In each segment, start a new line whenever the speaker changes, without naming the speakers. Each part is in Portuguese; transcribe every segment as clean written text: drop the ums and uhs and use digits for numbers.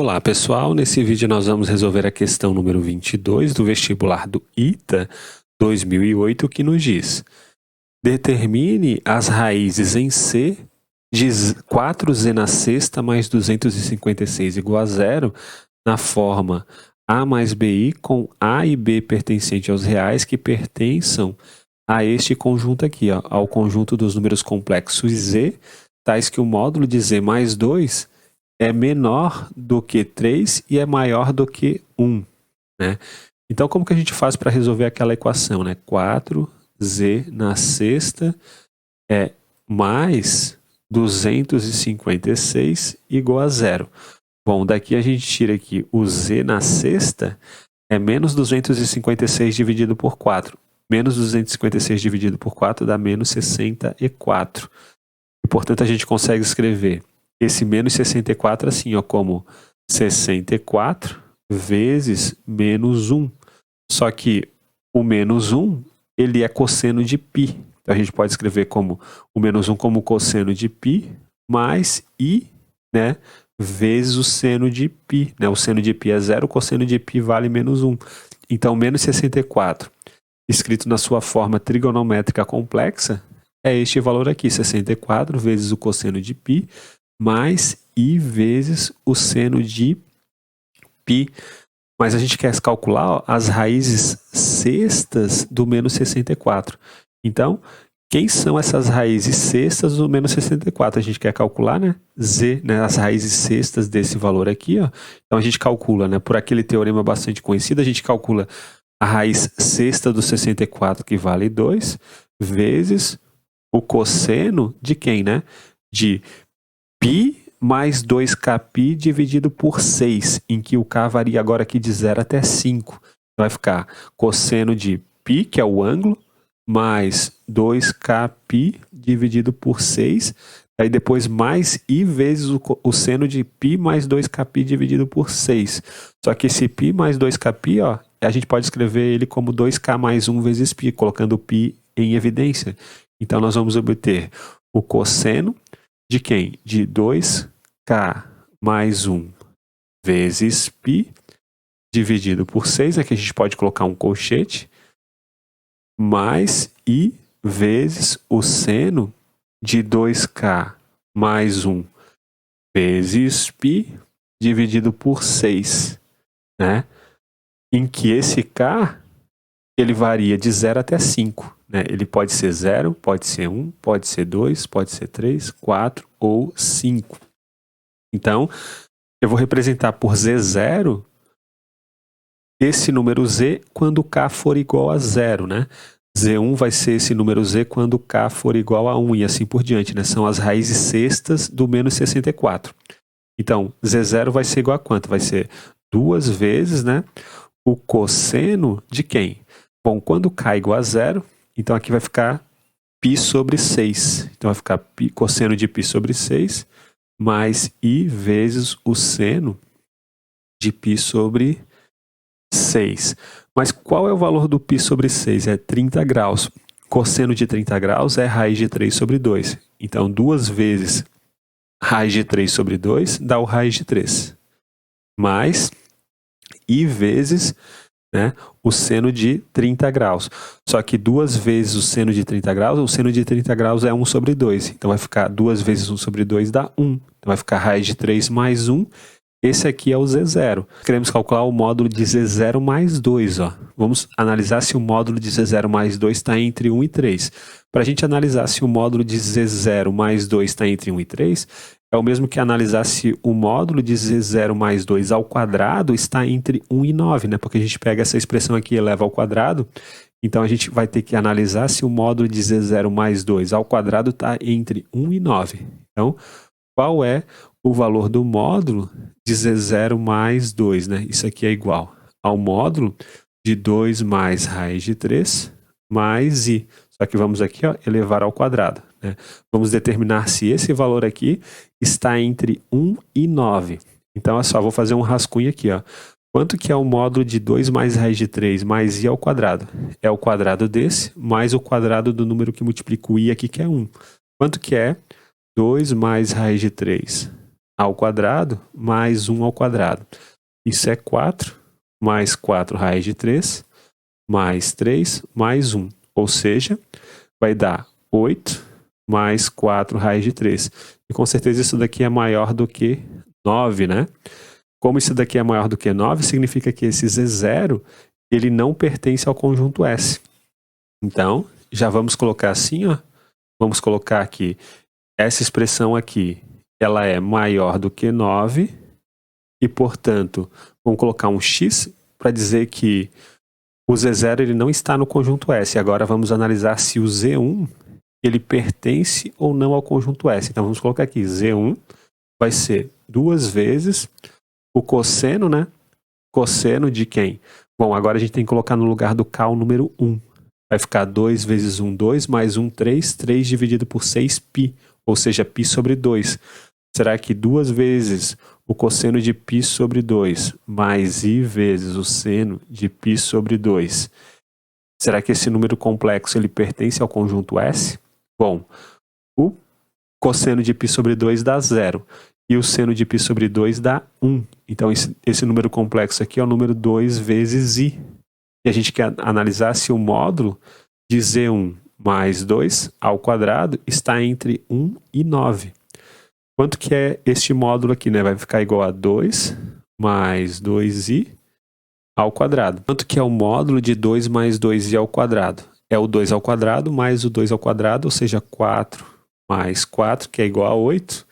Olá pessoal, nesse vídeo nós vamos resolver a questão número 22 do vestibular do ITA 2008, que nos diz: determine as raízes em C de 4z na sexta mais 256 igual a zero na forma A mais BI com A e B pertencente aos reais que pertençam a este conjunto aqui, ó, ao conjunto dos números complexos Z, tais que o módulo de Z mais 2 é menor do que 3 e é maior do que 1, né? Então, como que a gente faz para resolver aquela equação, né? 4z na sexta é mais 256 igual a zero. Bom, daqui a gente tira aqui o z na sexta é menos 256 dividido por 4. Menos 256 dividido por 4 dá menos 64. E, portanto, a gente consegue escrever esse menos 64 assim, ó, como 64 vezes menos 1. Só que o menos 1, ele é cosseno de π. Então a gente pode escrever como o menos 1 como cosseno de π mais i, né, vezes o seno de π. Né? O seno de π é 0, o cosseno de π vale menos 1. Então menos 64, escrito na sua forma trigonométrica complexa, é este valor aqui, 64 vezes o cosseno de π mais i vezes o seno de π. Mas a gente quer calcular, ó, as raízes sextas do menos 64. Então, quem são essas raízes sextas do menos 64? A gente quer calcular, né? Z, né? As raízes sextas desse valor aqui, ó. Então a gente calcula, né? Por aquele teorema bastante conhecido, a gente calcula a raiz sexta do 64, que vale 2, vezes o cosseno de quem, né? De π mais 2kπ dividido por 6, em que o k varia agora aqui de 0 até 5. Então vai ficar cosseno de π, que é o ângulo, mais 2kπ dividido por 6. Aí depois mais i vezes o seno de π mais 2kπ dividido por 6. Só que esse π mais 2kπ, ó, a gente pode escrever ele como 2k mais 1 vezes π, colocando o π em evidência. Então nós vamos obter o cosseno de quem? De 2k mais 1 vezes π dividido por 6, aqui a gente pode colocar um colchete, mais i vezes o seno de 2k mais 1 vezes π dividido por 6, né? Em que esse k ele varia de 0 até 5. Né? Ele pode ser 0, pode ser 1, pode ser 2, pode ser 3, 4 ou 5. Então, eu vou representar por Z0 esse número Z quando k for igual a 0. Né? Z1 vai ser esse número Z quando k for igual a 1 e assim por diante. Né? São as raízes sextas do menos 64. Então, Z0 vai ser igual a quanto? Vai ser 2 vezes, né, o cosseno de quem? Bom, quando k é igual a 0, então aqui vai ficar π sobre 6. Então vai ficar cosseno de π sobre 6 mais i vezes o seno de π sobre 6. Mas qual é o valor do π sobre 6? É 30 graus. Cosseno de 30 graus é raiz de 3 sobre 2. Então 2 vezes raiz de 3 sobre 2 dá o raiz de 3. Mais i vezes, né, o seno de 30 graus. Só que 2 vezes o seno de 30 graus, o seno de 30 graus é 1 sobre 2. Então vai ficar 2 vezes 1 sobre 2 dá 1. Então vai ficar raiz de 3 mais 1. Esse aqui é o Z0. Queremos calcular o módulo de Z0 mais 2. Ó. Vamos analisar se o módulo de Z0 mais 2 está entre 1 e 3. Para a gente analisar se o módulo de Z0 mais 2 está entre 1 e 3, é o mesmo que analisar se o módulo de Z0 mais 2 ao quadrado está entre 1 e 9, né? Porque a gente pega essa expressão aqui e eleva ao quadrado, então a gente vai ter que analisar se o módulo de Z0 mais 2 ao quadrado está entre 1 e 9. Então, qual é o valor do módulo de Z0 mais 2, né? Isso aqui é igual ao módulo de 2 mais raiz de 3 mais i. Só que vamos aqui, ó, elevar ao quadrado. Né? Vamos determinar se esse valor aqui está entre 1 e 9. Então, é só, vou fazer um rascunho aqui. Ó. Quanto que é o módulo de 2 mais raiz de 3 mais i ao quadrado? É o quadrado desse mais o quadrado do número que multiplica o i aqui, que é 1. Quanto que é 2 mais raiz de 3 ao quadrado mais 1 ao quadrado. Isso é 4 mais 4 raiz de 3 mais 3 mais 1. Ou seja, vai dar 8 mais 4 raiz de 3. E com certeza isso daqui é maior do que 9, né? Como isso daqui é maior do que 9, significa que esse Z0 ele não pertence ao conjunto S. Então, já vamos colocar assim, ó. Vamos colocar aqui, essa expressão aqui, ela é maior do que 9 e, portanto, vamos colocar um X para dizer que o Z0 ele não está no conjunto S. Agora vamos analisar se o Z1 ele pertence ou não ao conjunto S. Então vamos colocar aqui, Z1 vai ser 2 vezes o cosseno, né? Cosseno de quem? Bom, agora a gente tem que colocar no lugar do K o número 1. Vai ficar 2 vezes 1, 2, mais 1, 3. 3 dividido por 6, π. Ou seja, π sobre 2. Será que 2 vezes o cosseno de π sobre 2 mais i vezes o seno de π sobre 2. Será que esse número complexo ele pertence ao conjunto S? Bom, o cosseno de π sobre 2 dá 0 e o seno de π sobre 2 dá 1. Então esse número complexo aqui é o número 2 vezes i. E a gente quer analisar se o módulo de Z1 mais 2 ao quadrado está entre 1 e 9. Quanto que é este módulo aqui, né? Vai ficar igual a 2 mais 2i ao quadrado. Quanto que é o módulo de 2 mais 2i ao quadrado? É o 2 ao quadrado mais o 2 ao quadrado, ou seja, 4 mais 4, que é igual a 8.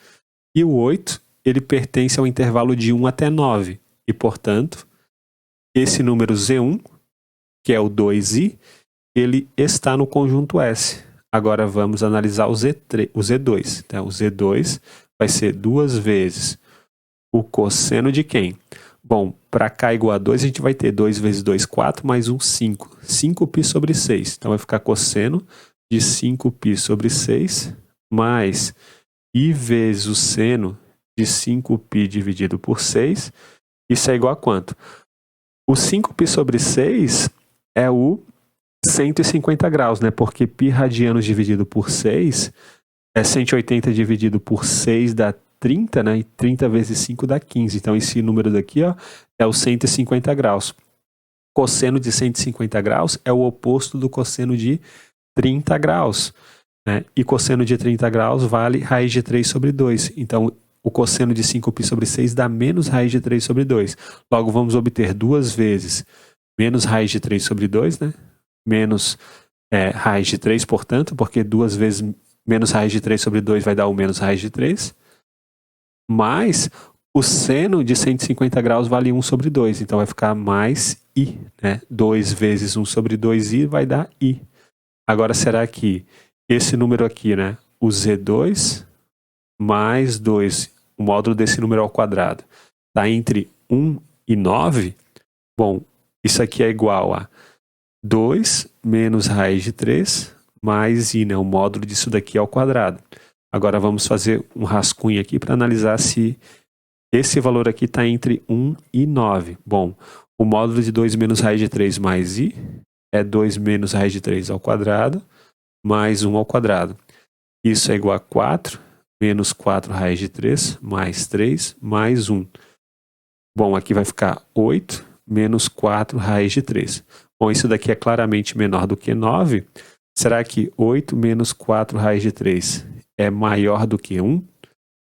E o 8, ele pertence ao intervalo de 1 até 9. E, portanto, esse número Z1, que é o 2i, ele está no conjunto S. Agora vamos analisar o Z2. Então, o Z2 vai ser 2 vezes o cosseno de quem? Bom, para K igual a 2, a gente vai ter 2 vezes 2, 4, mais 1, 5. 5π sobre 6. Então, vai ficar cosseno de 5π sobre 6, mais i vezes o seno de 5π dividido por 6. Isso é igual a quanto? O 5π sobre 6 é o 150 graus, né? Porque π radianos dividido por 6 é 180 dividido por 6 dá 30, né? E 30 vezes 5 dá 15. Então, esse número daqui, ó, é o 150 graus. Cosseno de 150 graus é o oposto do cosseno de 30 graus. Né? E cosseno de 30 graus vale raiz de 3 sobre 2. Então, o cosseno de 5π sobre 6 dá menos raiz de 3 sobre 2. Logo, vamos obter 2 vezes menos raiz de 3 sobre 2, né? Menos raiz de 3, portanto, porque 2 vezes menos raiz de 3 sobre 2 vai dar o menos raiz de 3. Mais o seno de 150 graus vale 1 sobre 2. Então, vai ficar mais i. Né? 2 vezes 1 sobre 2i vai dar i. Agora, será que esse número aqui, né? O Z2 mais 2, o módulo desse número ao quadrado, está entre 1 e 9? Bom, isso aqui é igual a 2 menos raiz de 3 mais i, né? O módulo disso daqui ao quadrado. Agora vamos fazer um rascunho aqui para analisar se esse valor aqui está entre 1 e 9. Bom, o módulo de 2 menos raiz de 3 mais i é 2 menos raiz de 3 ao quadrado mais 1 ao quadrado. Isso é igual a 4 menos 4 raiz de 3 mais 3 mais 1. Bom, aqui vai ficar 8 menos 4 raiz de 3. Bom, isso daqui é claramente menor do que 9. Será que 8 menos 4 raiz de 3 é maior do que 1?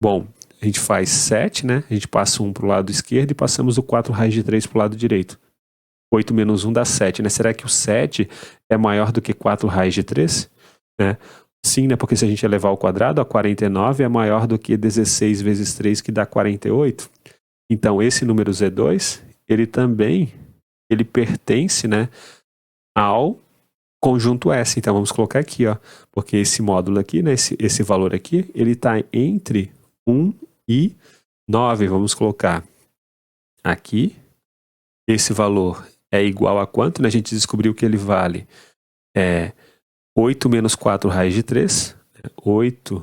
Bom, a gente faz 7, né? A gente passa 1 para o lado esquerdo e passamos o 4 raiz de 3 para o lado direito. 8 menos 1 dá 7, né? Será que o 7 é maior do que 4 raiz de 3? Né? Sim, né? Porque se a gente elevar ao quadrado, a 49 é maior do que 16 vezes 3, que dá 48. Então, esse número Z2, ele também pertence, né, ao conjunto S. Então, vamos colocar aqui, ó, porque esse módulo aqui, né, esse valor aqui, ele está entre 1 e 9. Vamos colocar aqui. Esse valor é igual a quanto? Né? A gente descobriu que ele vale 8 menos 4 raiz de 3. 8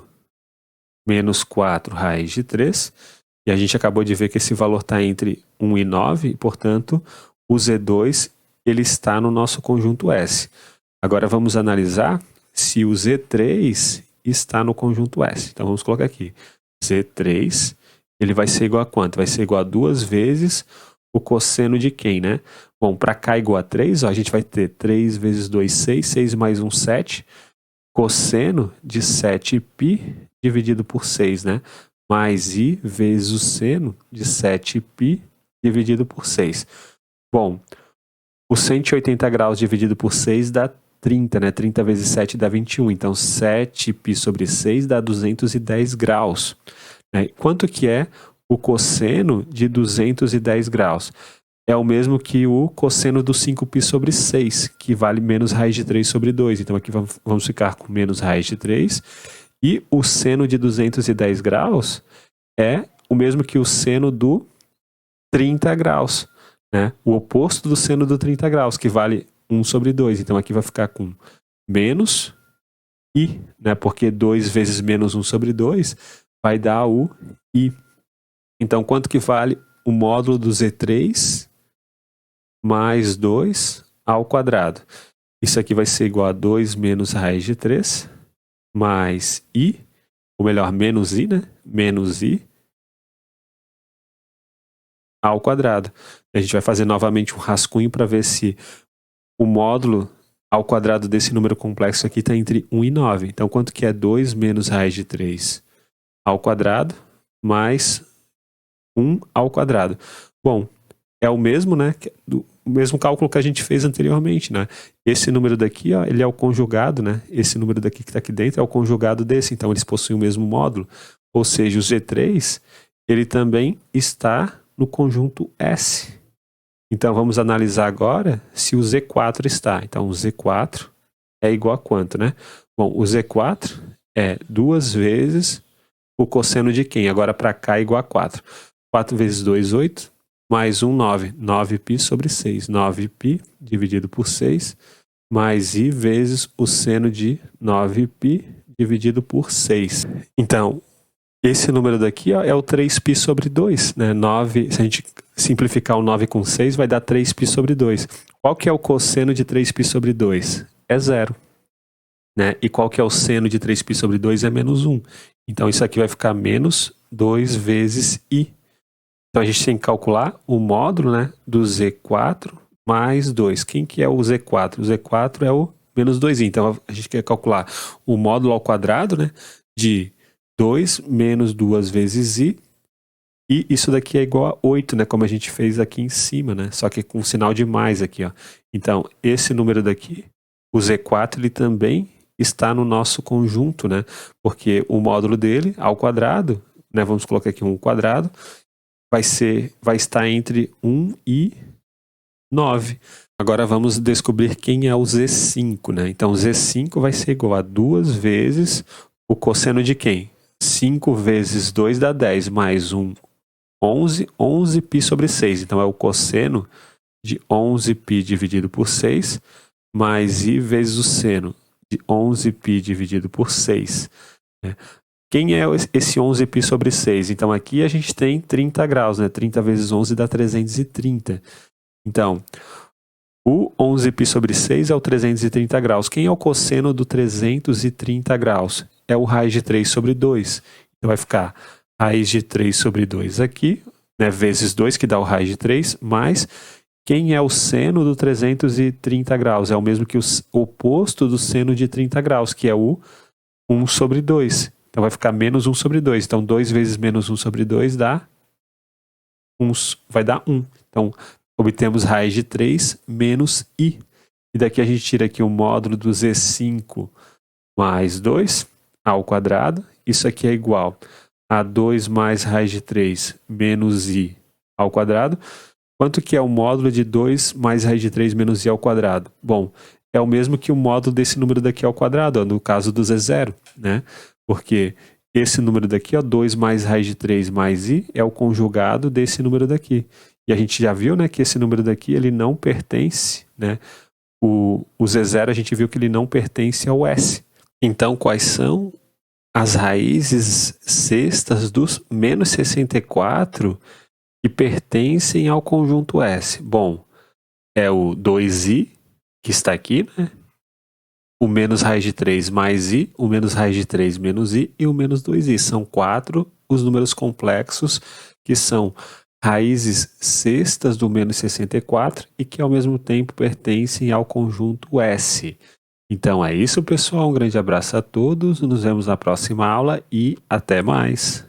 menos 4 raiz de 3. E a gente acabou de ver que esse valor está entre 1 e 9. E, portanto, o Z2 ele está no nosso conjunto S. Agora vamos analisar se o Z3 está no conjunto S. Então vamos colocar aqui. Z3 ele vai ser igual a quanto? Vai ser igual a 2 vezes o cosseno de quem, né? Bom, para cá igual a 3, ó, a gente vai ter 3 vezes 2, 6, 6 mais 1, 7. Cosseno de 7π dividido por 6, né? Mais i vezes o seno de 7π dividido por 6. Bom, o 180 graus dividido por 6 dá 30, né? 30 vezes 7 dá 21. Então, 7π sobre 6 dá 210 graus. Né? Quanto que é o cosseno de 210 graus? É o mesmo que o cosseno do 5π sobre 6, que vale menos raiz de 3 sobre 2. Então, aqui vamos ficar com menos raiz de 3. E o seno de 210 graus é o mesmo que o seno do 30 graus. Né? O oposto do seno do 30 graus, que vale 1 sobre 2. Então, aqui vai ficar com menos i, né? Porque 2 vezes menos 1 sobre 2 vai dar o i. Então, quanto que vale o módulo do Z3 mais 2 ao quadrado? Isso aqui vai ser igual a 2 menos raiz de 3 mais i, ou melhor, menos i, né? Menos i ao quadrado. A gente vai fazer novamente um rascunho para ver se o módulo ao quadrado desse número complexo aqui está entre 1 e 9. Então, quanto que é 2 menos raiz de 3 ao quadrado mais 1 ao quadrado? Bom, é o mesmo, né? O mesmo cálculo que a gente fez anteriormente, né? Esse número daqui, ó, ele é o conjugado, né? Esse número daqui que está aqui dentro é o conjugado desse, então eles possuem o mesmo módulo. Ou seja, o Z3, ele também está no conjunto S. Então, vamos analisar agora se o Z4 está. Então, o Z4 é igual a quanto, né? Bom, o Z4 é 2 vezes o cosseno de quem? Agora, para cá é igual a 4. 4 vezes 2, 8. Mais 1, 9. 9π sobre 6. 9π dividido por 6. Mais i vezes o seno de 9π dividido por 6. Então, esse número daqui, ó, é o 3π sobre 2. Né? 9, se a gente simplificar o 9 com 6, vai dar 3π sobre 2. Qual que é o cosseno de 3π sobre 2? É 0. Né? E qual que é o seno de 3π sobre 2? É menos 1. Então, isso aqui vai ficar menos 2 vezes i. Então, a gente tem que calcular o módulo, né, do Z4 mais 2. Quem que é o Z4? O Z4 é o menos 2i. Então, a gente quer calcular o módulo ao quadrado, né, de 2 menos 2 vezes i. E isso daqui é igual a 8, né, como a gente fez aqui em cima, né, só que com sinal de mais aqui, ó. Então, esse número daqui, o Z4, ele também está no nosso conjunto, né, porque o módulo dele ao quadrado, né, vamos colocar aqui 1 ao quadrado, vai estar entre 1 e 9. Agora vamos descobrir quem é o Z5, né? Então, o Z5 vai ser igual a 2 vezes o cosseno de quem? 5 vezes 2 dá 10, mais 1, 11, 11π sobre 6. Então, é o cosseno de 11π dividido por 6, mais i vezes o seno de 11π dividido por 6. Né? Quem é esse 11π sobre 6? Então, aqui a gente tem 30 graus, né? 30 vezes 11 dá 330. Então, o 11π sobre 6 é o 330 graus. Quem é o cosseno do 330 graus? É o raiz de 3 sobre 2. Então, vai ficar raiz de 3 sobre 2 aqui, né? Vezes 2, que dá o raiz de 3, mais quem é o seno do 330 graus? É o mesmo que o oposto do seno de 30 graus, que é o 1 sobre 2. Então, vai ficar menos 1 sobre 2. Então, 2 vezes menos 1 sobre 2 dá 1, vai dar 1. Então, obtemos raiz de 3 menos i. E daqui a gente tira aqui o módulo do Z5 mais 2 ao quadrado. Isso aqui é igual a 2 mais raiz de 3 menos i ao quadrado. Quanto que é o módulo de 2 mais raiz de 3 menos i ao quadrado? Bom, é o mesmo que o módulo desse número daqui ao quadrado, ó, no caso do Z0, né? Porque esse número daqui, ó, 2 mais raiz de 3 mais i, é o conjugado desse número daqui. E a gente já viu, né, que esse número daqui, ele não pertence, né? O Z0, a gente viu que ele não pertence ao S. Então, quais são as raízes sextas dos menos 64 que pertencem ao conjunto S? Bom, é o 2i, que está aqui, né? o menos raiz de 3 mais i, o menos raiz de 3 menos i e o menos 2i. São 4 os números complexos que são raízes sextas do menos 64 e que ao mesmo tempo pertencem ao conjunto S. Então é isso, pessoal. Um grande abraço a todos. Nos vemos na próxima aula e até mais.